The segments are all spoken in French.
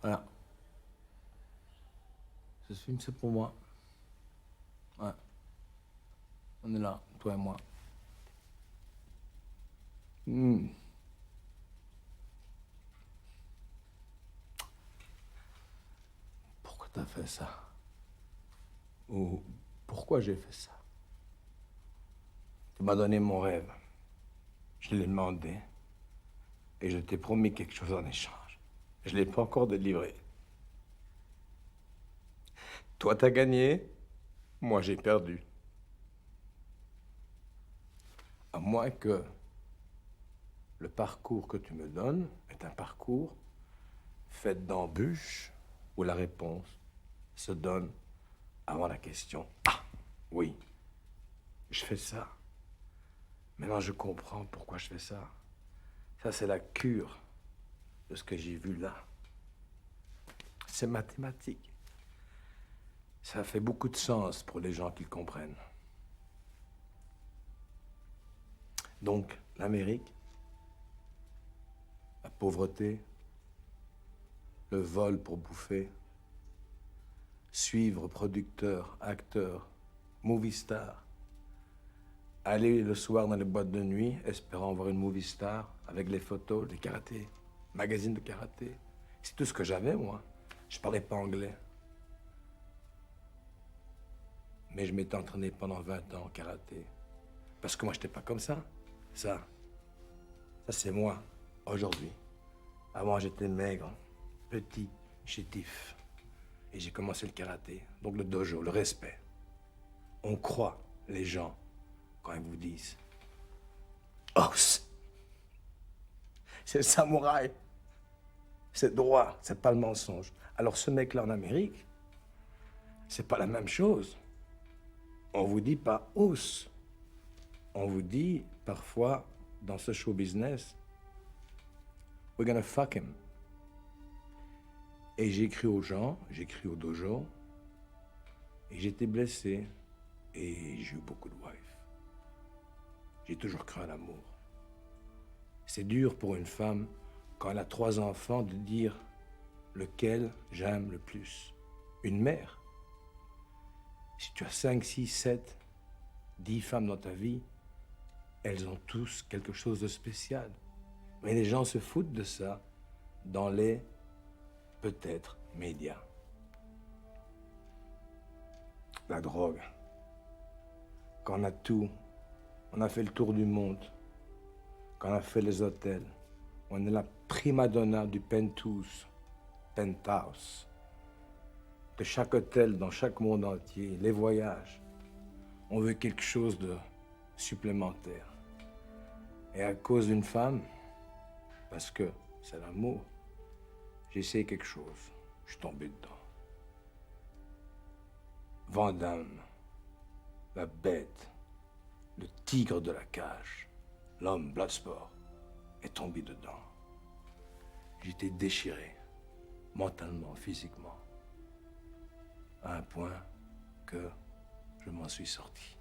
Voilà. Ce film, c'est pour moi. Ouais. On est là, toi et moi. Hmm. Pourquoi t'as fait ça? Ou pourquoi j'ai fait ça? Tu m'as donné mon rêve. Je l'ai demandé. Et je t'ai promis quelque chose en échange. Je l'ai pas encore délivré. Toi, t'as gagné. Moi, j'ai perdu. À moins que le parcours que tu me donnes est un parcours fait d'embûches où la réponse se donne avant la question. Ah, oui, je fais ça. Maintenant, je comprends pourquoi je fais ça. Ça, c'est la cure de ce que j'ai vu là. C'est mathématique. Ça fait beaucoup de sens pour les gens qui le comprennent. Donc, l'Amérique, la pauvreté, le vol pour bouffer, suivre producteurs, acteurs, movie stars, aller le soir dans les boîtes de nuit, espérant voir une movie star avec les photos, des karatés, magazines de karaté. C'est tout ce que j'avais, moi. Je parlais pas anglais. Mais je m'étais entraîné pendant 20 ans en karaté. Parce que moi, j'étais pas comme ça. Ça c'est moi, aujourd'hui. Avant, j'étais maigre, petit, chétif. Et j'ai commencé le karaté. Donc le dojo, le respect. On croit les gens quand ils vous disent « Os ». C'est le samouraï. C'est droit, c'est pas le mensonge. Alors ce mec-là en Amérique, c'est pas la même chose. On vous dit pas os. On vous dit parfois dans ce show business, we're gonna fuck him. Et j'ai écrit aux gens, j'ai écrit au dojo, et j'étais blessé, et j'ai eu beaucoup de wives. J'ai toujours cru à l'amour. C'est dur pour une femme, quand elle a 3 enfants, de dire lequel j'aime le plus. Une mère. Si tu as 5, 6, 7, 10 femmes dans ta vie, elles ont tous quelque chose de spécial. Mais les gens se foutent de ça dans les, peut-être, médias. La drogue. Quand on a tout, on a fait le tour du monde, quand on a fait les hôtels, on est la prima donna du penthouse, de chaque hôtel dans chaque monde entier, les voyages. On veut quelque chose de supplémentaire. Et à cause d'une femme, parce que c'est l'amour, j'ai essayé quelque chose. Je suis tombé dedans. Van Damme, la bête, le tigre de la cage, l'homme Bloodsport, est tombé dedans. J'étais déchiré, mentalement, physiquement, à un point que je m'en suis sorti.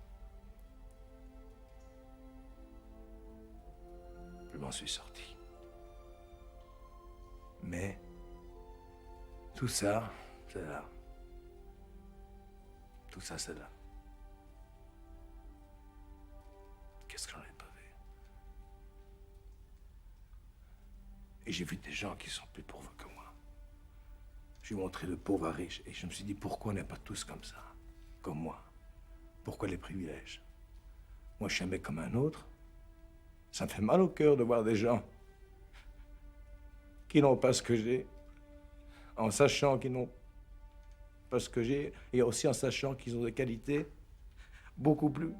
Je m'en suis sorti. Mais tout ça, c'est là. Tout ça, c'est là. Qu'est-ce que j'en ai pas vu? Et j'ai vu des gens qui sont plus pauvres que moi. J'ai montré le pauvre à riche et je me suis dit, pourquoi on n'est pas tous comme ça? Comme moi. Pourquoi les privilèges? Moi, je suis un mec comme un autre. Ça me fait mal au cœur de voir des gens qui n'ont pas ce que j'ai, en sachant qu'ils n'ont pas ce que j'ai, et aussi en sachant qu'ils ont des qualités beaucoup plus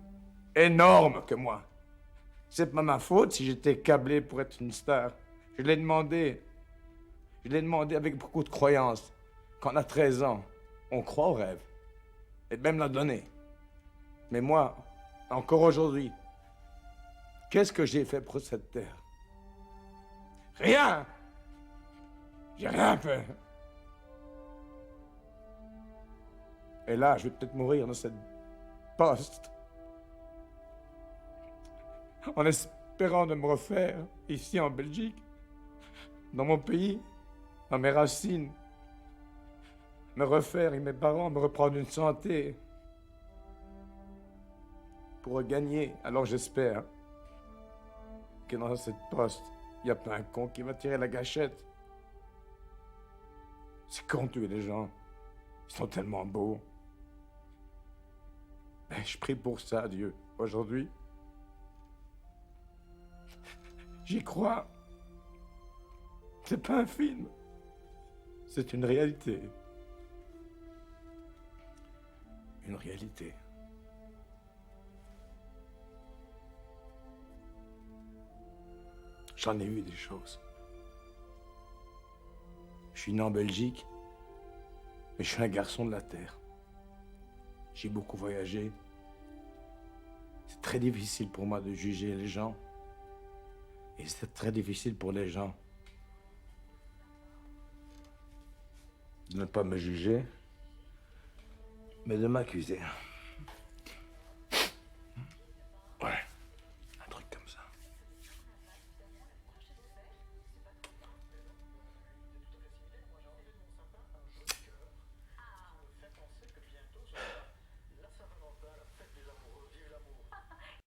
énormes que moi. C'est pas ma faute si j'étais câblé pour être une star. Je l'ai demandé. Je l'ai demandé avec beaucoup de croyance. Quand on a 13 ans, on croit au rêve. Et même l'a donné. Mais moi, encore aujourd'hui, qu'est-ce que j'ai fait pour cette terre? Rien! J'ai rien fait. Et là, je vais peut-être mourir dans cette poste. En espérant de me refaire ici en Belgique, dans mon pays, dans mes racines, me refaire et mes parents, me reprendre une santé. Pour regagner. Alors j'espère que dans cette poste, il y a pas un con qui va tirer la gâchette. C'est con de tuer les gens. Ils sont tellement beaux. Ben, je prie pour ça, Dieu, aujourd'hui. J'y crois. C'est pas un film. C'est une réalité. Une réalité. J'en ai vu des choses. Je suis né en Belgique, mais je suis un garçon de la terre. J'ai beaucoup voyagé. C'est très difficile pour moi de juger les gens. Et c'est très difficile pour les gens de ne pas me juger, mais de m'accuser.